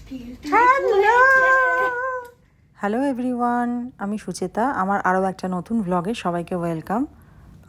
Hello hello everyone, আমি সুচেতা। আমার আরও একটা নতুন ভ্লগে সবাইকে ওয়েলকাম।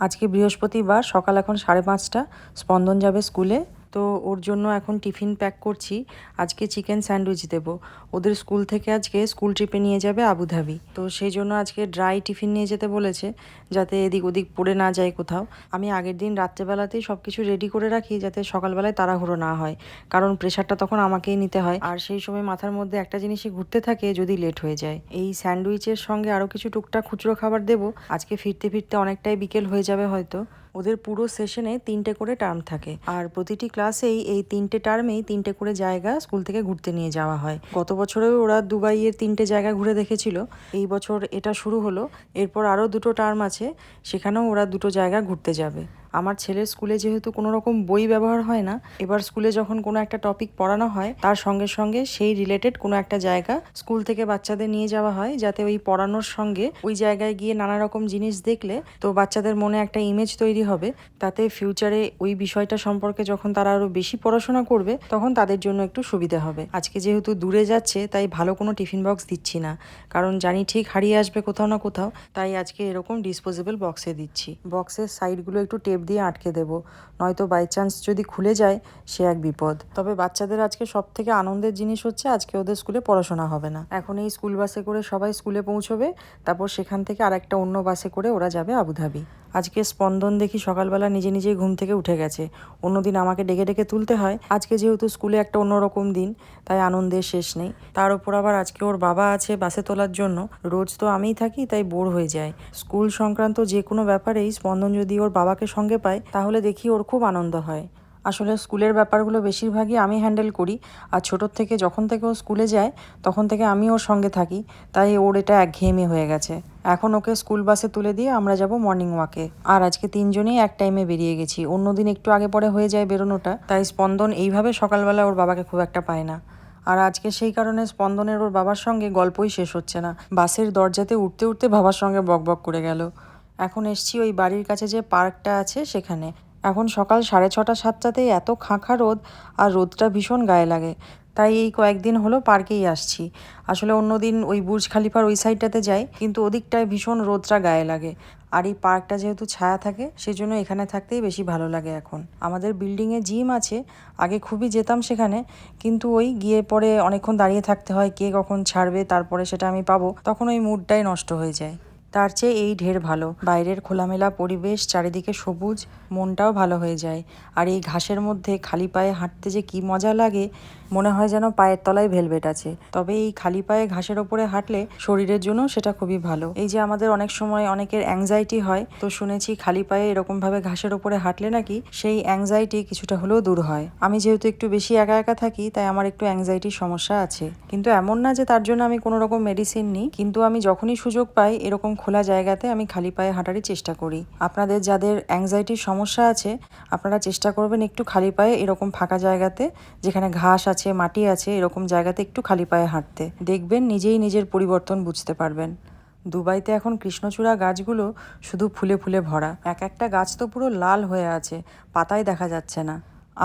আজকে বৃহস্পতিবার, সকাল এখন 5:30। স্পন্দন যাবে স্কুলে, তো ওর জন্য এখন টিফিন প্যাক করছি। আজকে চিকেন স্যান্ডউইচ দেবো। ওদের স্কুল থেকে আজকে স্কুল ট্রিপে নিয়ে যাবে আবুধাবি, তো সেই জন্য আজকে ড্রাই টিফিন নিয়ে যেতে বলেছে, যাতে এদিক ওদিক পড়ে না যায় কোথাও। আমি আগের দিন রাত্রেবেলাতেই সব কিছু রেডি করে রাখি, যাতে সকালবেলায় তাড়াহুড়ো না হয়, কারণ প্রেশারটা তখন আমাকেই নিতে হয়। আর সেই সময় মাথার মধ্যে একটা জিনিসই ঘুরতে থাকে, যদি লেট হয়ে যায়। এই স্যান্ডউইচের সঙ্গে আরও কিছু টুকটাক খুচরো খাবার দেবো। আজকে ফিরতে ফিরতে অনেকটাই বিকেল হয়ে যাবে হয়তো। ওদের পুরো সেশনে 3টে করে টার্ম থাকে, আর প্রতিটি ক্লাসেই এই 3টে টার্মেই 3টে করে জায়গা স্কুল থেকে ঘুরতে নিয়ে যাওয়া হয়। গত বছরেও ওরা দুবাইয়ের 3টে জায়গা ঘুরে দেখেছিল। এই বছর এটা শুরু হলো, এরপর আরও 2টো টার্ম আছে, সেখানেও ওরা 2টো জায়গা ঘুরতে যাবে। আমার ছেলের স্কুলে যেহেতু কোনো রকম বই ব্যবহার হয় না, এবার স্কুলে যখন কোনো একটা টপিক পড়ানো হয়, তার সঙ্গে সঙ্গে সেই রিলেটেড কোনো একটা জায়গা স্কুল থেকে বাচ্চাদের নিয়ে যাওয়া হয়, যাতে ওই পড়ানোর সঙ্গে ওই জায়গায় গিয়ে নানা রকম জিনিস দেখলে তো বাচ্চাদের মনে একটা ইমেজ তৈরি হবে। তাতে ফিউচারে ওই বিষয়টা সম্পর্কে যখন তারা আরও বেশি পড়াশোনা করবে, তখন তাদের জন্য একটু সুবিধে হবে। আজকে যেহেতু দূরে যাচ্ছে, তাই ভালো কোনো টিফিন বক্স দিচ্ছি না, কারণ জানি ঠিক হারিয়ে আসবে কোথাও না কোথাও। তাই আজকে এরকম ডিসপোজেবল বক্সে দিচ্ছি। বক্সের সাইডগুলো একটু টেপ দিয়ে আটকে দেবো, নয়তো বাই চান্স যদি খুলে যায় সে এক বিপদ। তবে বাচ্চাদের আজকে সব থেকে আনন্দের জিনিস হচ্ছে, আজকে ওদের স্কুলে পড়াশোনা হবে না। এখন এই স্কুল বাসে করে সবাই স্কুলে পৌঁছবে, তারপর সেখান থেকে আরেকটা অন্য বাসে করে ওরা যাবে আবুধাবি। আজকে স্পন্দন দেখি সকালবেলা নিজে নিজেই ঘুম থেকে উঠে গেছে। অন্যদিন আমাকে ডেকে ডেকে তুলতে হয়, আজকে যেহেতু স্কুলে একটা অন্যরকম দিন, তাই আনন্দের শেষ নেই। তার উপর আবার আজকে ওর বাবা আছে বাসে তোলার জন্য। রোজ তো আমিই থাকি, তাই বোর হয়ে যায়। স্কুল সংক্রান্ত যে কোনো ব্যাপারেই স্পন্দন যদি ওর বাবাকে সঙ্গে পায়, তাহলে দেখি ওর খুব আনন্দ হয়। আসলে স্কুলের ব্যাপারগুলো বেশিরভাগই আমি হ্যান্ডেল করি, আর ছোটোর থেকে যখন থেকে ও স্কুলে যায় তখন থেকে আমি ওর সঙ্গে থাকি, তাই ওর এটা একঘেয়েমি হয়ে গেছে। এখন ওকে স্কুল বাসে তুলে দিয়ে আমরা যাব মর্নিং ওয়াকে। আর আজকে 3জনেই এক টাইমে বেরিয়ে গেছি। অন্যদিন একটু আগে পরে হয়ে যায় বেরোনোটা, তাই স্পন্দন এইভাবে সকালবেলা ওর বাবাকে খুব একটা পায় না। আর আজকে সেই কারণে স্পন্দনের ওর বাবার সঙ্গে গল্পই শেষ হচ্ছে না। বাসের দরজাতে উঠতে উঠতে বাবার সঙ্গে বকবক করে গেল। এখন এসছি ওই বাড়ির কাছে যে পার্কটা আছে সেখানে। এখন সকাল 6:30 7টাতেই এত খাঁখা রোদ, আর রোদটা ভীষণ গায়ে লাগে, তাই এই কয়েকদিন হলো পার্কেই আসছি। আসলে অন্যদিন ওই বুর্জ খালিফার ওই সাইডটাতে যাই, কিন্তু ওদিকটায় ভীষণ রোদটা গায়ে লাগে। আর এই পার্কটা যেহেতু ছায়া থাকে, সেজন্য এখানে থাকতেই বেশি ভালো লাগে। এখন আমাদের বিল্ডিংয়ে জিম আছে, আগে খুবই যেতাম সেখানে, কিন্তু ওই গিয়ে পরে অনেকক্ষণ দাঁড়িয়ে থাকতে হয়, কে কখন ছাড়বে তারপরে সেটা আমি পাবো, তখন ওই মুডটাই নষ্ট হয়ে যায়। তার চেয়ে এই ঢের ভালো, বাইরের খোলামেলা পরিবেশ, চারিদিকে সবুজ, মনটাও ভালো হয়ে যায়। আর এই ঘাসের মধ্যে খালি পায়ে হাঁটতে যে কি মজা লাগে, মনে হয় যেন পায়ের তলায় ভেলভেট আছে। তবে এই খালি পায়ে ঘাসের ওপরে হাঁটলে শরীরের জন্য সেটা খুবই ভালো। এই যে আমাদের অনেক সময় অনেকের অ্যাংজাইটি হয়, তো শুনেছি খালি পায়ে এরকমভাবে ঘাসের ওপরে হাঁটলে নাকি সেই অ্যাংজাইটি কিছুটা হলেও দূর হয়। আমি যেহেতু একটু বেশি একা একা থাকি, তাই আমার একটু অ্যাংজাইটির সমস্যা আছে, কিন্তু এমন না যে তার জন্য আমি কোনো রকম মেডিসিন নিই। কিন্তু আমি যখনই সুযোগ পাই এরকম খোলা জায়গাতে আমি খালি পায়ে হাঁটারই চেষ্টা করি। আপনাদের যাদের অ্যাংজাইটির সমস্যা আছে, আপনারা চেষ্টা করবেন একটু খালি পায়ে এরকম ফাঁকা জায়গাতে, যেখানে ঘাস আছে, মাটি আছে, এরকম জায়গাতে একটু খালি পায়ে হাঁটতে। দেখবেন নিজেই নিজের পরিবর্তন বুঝতে পারবেন। দুবাইতে এখন কৃষ্ণচূড়া গাছগুলো শুধু ফুলে ফুলে ভরা। এক একটা গাছ তো পুরো লাল হয়ে আছে, পাতাই দেখা যাচ্ছে না।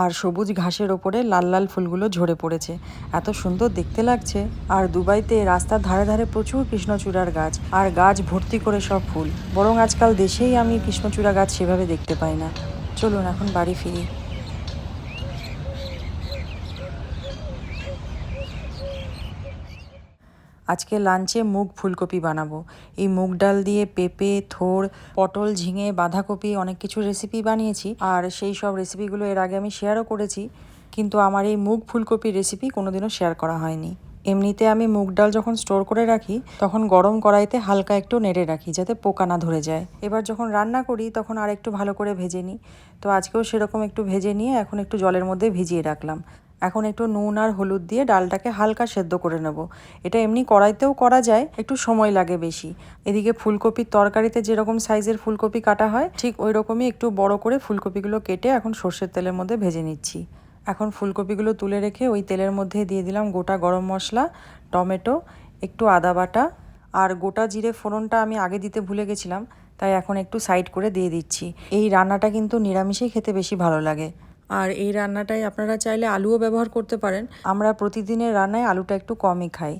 আর সবুজ ঘাসের ওপরে লাল লাল ফুলগুলো ঝরে পড়েছে, এত সুন্দর দেখতে লাগছে। আর দুবাইতে রাস্তার ধারে ধারে প্রচুর কৃষ্ণচূড়ার গাছ, আর গাছ ভর্তি করে সব ফুল। বরং আজকাল দেশেই আমি কৃষ্ণচূড়া গাছ সেভাবে দেখতে পাই না। চলুন এখন বাড়ি ফিরি। আজকে লাঞ্চে মুগ ফুলকপি বানাবো। এই মুগ ডাল দিয়ে পেঁপে, থোড়, পটল, ঝিঙে, বাঁধাকপি অনেক কিছু রেসিপি বানিয়েছি, আর সেই সব রেসিপিগুলো এর আগে আমি শেয়ারও করেছি, কিন্তু আমার এই মুগ ফুলকপির রেসিপি কোনোদিনও শেয়ার করা হয়নি। এমনিতে আমি মুগ ডাল যখন স্টোর করে রাখি, তখন গরম কড়াইতে হালকা একটু নেড়ে রাখি, যাতে পোকা না ধরে যায়। এবার যখন রান্না করি তখন আর একটু ভালো করে ভেজে নিই। তো আজকেও সেরকম একটু ভেজে নিয়ে এখন একটু জলের মধ্যে ভিজিয়ে রাখলাম। এখন একটু নুন আর হলুদ দিয়ে ডালটাকে হালকা সেদ্ধ করে নেব। এটা এমনি কড়াইতেও করা যায়, একটু সময় লাগে বেশি। এদিকে ফুলকপির তরকারিতে যেরকম সাইজের ফুলকপি কাটা হয়, ঠিক ওই রকমই একটু বড় করে ফুলকপিগুলো কেটে এখন সর্ষের তেলের মধ্যে ভেজে নিচ্ছি। এখন ফুলকপিগুলো তুলে রেখে ওই তেলের মধ্যে দিয়ে দিলাম গোটা গরম মশলা, টমেটো, একটু আদা বাটা, আর গোটা জিরে ফোড়নটা আমি আগে দিতে ভুলে গেছিলাম, তাই এখন একটু সাইড করে দিয়ে দিচ্ছি। এই রান্নাটা কিন্তু নিরামিষেই খেতে বেশি ভালো লাগে। আর এই রান্নাটায় আপনারা চাইলে আলুও ব্যবহার করতে পারেন। আমরা প্রতিদিনের রান্নায় আলুটা একটু কমই খাই,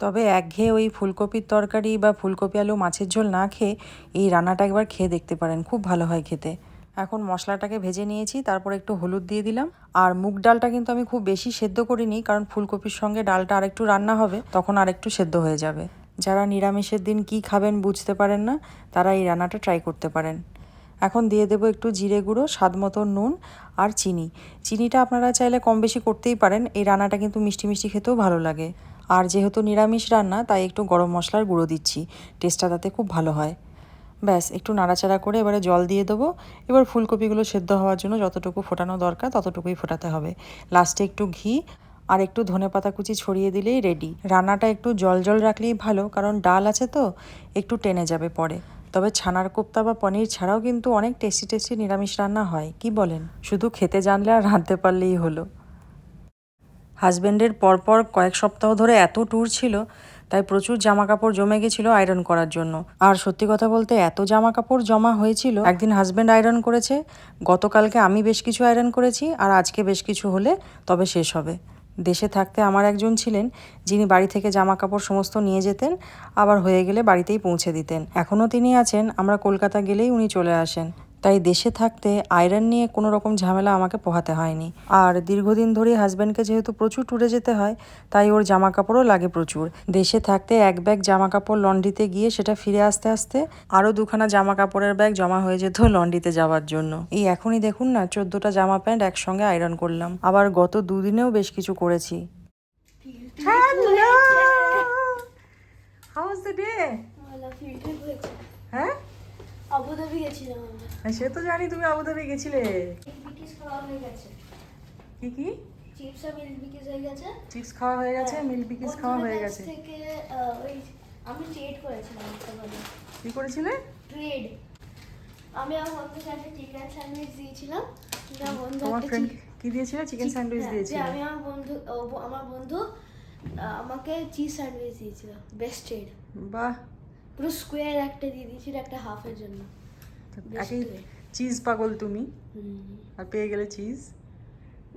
তবে একঘেয়ে ওই ফুলকপির তরকারি বা ফুলকপি আলু মাছের ঝোল না খেয়ে এই রান্নাটা একবার খেয়ে দেখতে পারেন, খুব ভালো হয় খেতে। এখন মশলাটাকে ভেজে নিয়েছি, তারপর একটু হলুদ দিয়ে দিলাম। আর মুগ ডালটা কিন্তু আমি খুব বেশি সেদ্ধ করিনি, কারণ ফুলকপির সঙ্গে ডালটা আরেকটু রান্না হবে, তখন আরেকটু সেদ্ধ হয়ে যাবে। যারা নিরামিষের দিন কি খাবেন বুঝতে পারেন না, তারা এই রান্নাটা ট্রাই করতে পারেন। এখন দিয়ে দেবো একটু জিরে গুঁড়ো, স্বাদ মতো নুন আর চিনি। চিনিটা আপনারা চাইলে কম বেশি করতেই পারেন, এই রান্নাটা কিন্তু মিষ্টি মিষ্টি খেতেও ভালো লাগে। আর যেহেতু নিরামিষ রান্না, তাই একটু গরম মশলার গুঁড়ো দিচ্ছি, টেস্টটা তাতে খুব ভালো হয়। ব্যাস একটু নাড়াচাড়া করে এবারে জল দিয়ে দেবো। এবার ফুলকপিগুলো সেদ্ধ হওয়ার জন্য যতটুকু ফোটানো দরকার ততটুকুই ফোটাতে হবে। লাস্টে একটু ঘি আর একটু ধনেপাতা কুচি ছড়িয়ে দিলেই রেডি। রান্নাটা একটু জল জল রাখলেই ভালো, কারণ ডাল আছে তো একটু টেনে যাবে পরে। তবে ছানার কোপ্তা বা পনির ছাড়াও কিন্তু অনেক টেস্টি টেস্টি নিরামিষ রান্না হয়, কি বলেন? শুধু খেতে জানলে আর রাঁধতে পারলেই হলো। হাজব্যান্ডের পরপর কয়েক সপ্তাহ ধরে এত ট্যুর ছিল, তাই প্রচুর জামা কাপড় জমে গেছিলো আয়রন করার জন্য। আর সত্যি কথা বলতে এত জামা কাপড় জমা হয়েছিল, একদিন হাজব্যান্ড আয়রন করেছে, গতকালকে আমি বেশ কিছু আয়রন করেছি, আর আজকে বেশ কিছু হলে তবে শেষ হবে। দেশে থাকতে আমার একজন ছিলেন যিনি বাড়ি থেকে জামা কাপড় সমস্ত নিয়ে যেতেন, আবার হয়ে গেলে বাড়িতেই পৌঁছে দিতেন। এখনও তিনি আছেন, আমরা কলকাতা গেলেই উনি চলে আসেন। তাই দেশে থাকতে আয়রন নিয়ে কোনো রকম ঝামেলা আমাকে পোহাতে হয়নি। আর দীর্ঘদিন ধরে হাজব্যান্ডকে যেহেতু প্রচুর ট্যুরে যেতে হয়, তাই ওর জামা কাপড়ও লাগে প্রচুর। দেশে থাকতে এক ব্যাগ জামা কাপড় লন্ড্রিতে গিয়ে সেটা ফিরে আসতে আসতে আরও দুখানা জামা কাপড়ের ব্যাগ জমা হয়ে যেত লন্ড্রিতে যাওয়ার জন্য। এই এখনই দেখুন না, 14টা জামা প্যান্ট একসঙ্গে আয়রন করলাম। আবার গত দুদিনেও বেশ কিছু করেছি। Hello, how was the day? হ্যাঁ, আবুধাবি গেছিলাম আমরা। সে তো জানি তুমি আবুধাবি গেছিলে। বিকিস খাওয়া হয়ে গেছে। কি কি? চিপস আর মিল্ক বিকিস হয়ে গেছে। চিপস খাওয়া হয়ে গেছে, মিল্ক বিকিস খাওয়া হয়ে গেছে। থেকে ওই আমি ট্রেড করেছিলাম একটা বলে। কি করেছিলে? ট্রেড। আমি আমার বন্ধুকে একটা চিকেন স্যান্ডউইচ দিয়েছিলাম। না বন্ধু তোমার একটা ফ্রেন্ড কি দিয়েছিল? চিকেন স্যান্ডউইচ দিয়েছিল। আমি আমার বন্ধু আমাকে চিজ স্যান্ডউইচ দিয়েছিল। Best trade. বাহ, পুরো স্কোয়ার একটা দিয়ে দিয়েছিল একটা হাফের জন্য। একই চিজ পাগল তুমি, আর পেয়ে গেলে চিজ।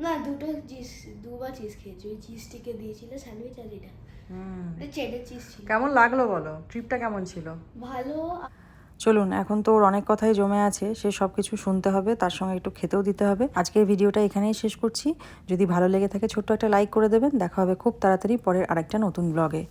না দুবার চিজ খেয়েছি। ওই চিজটিকে দিয়েছিল স্যান্ডউইচ আর এটা চেডার চিজ ছিল। কেমন লাগলো বলো? ট্রিপটা কেমন ছিল? ভালো। চলুন, এখন তো ওর অনেক কথাই জমে আছে, সে সব কিছু শুনতে হবে, তার সঙ্গে একটু খেতেও দিতে হবে। আজকের ভিডিওটা এখানেই শেষ করছি। যদি ভালো লেগে থাকে ছোট্ট একটা লাইক করে দেবেন। দেখা হবে খুব তাড়াতাড়ি পরের আরেকটা নতুন ব্লগে।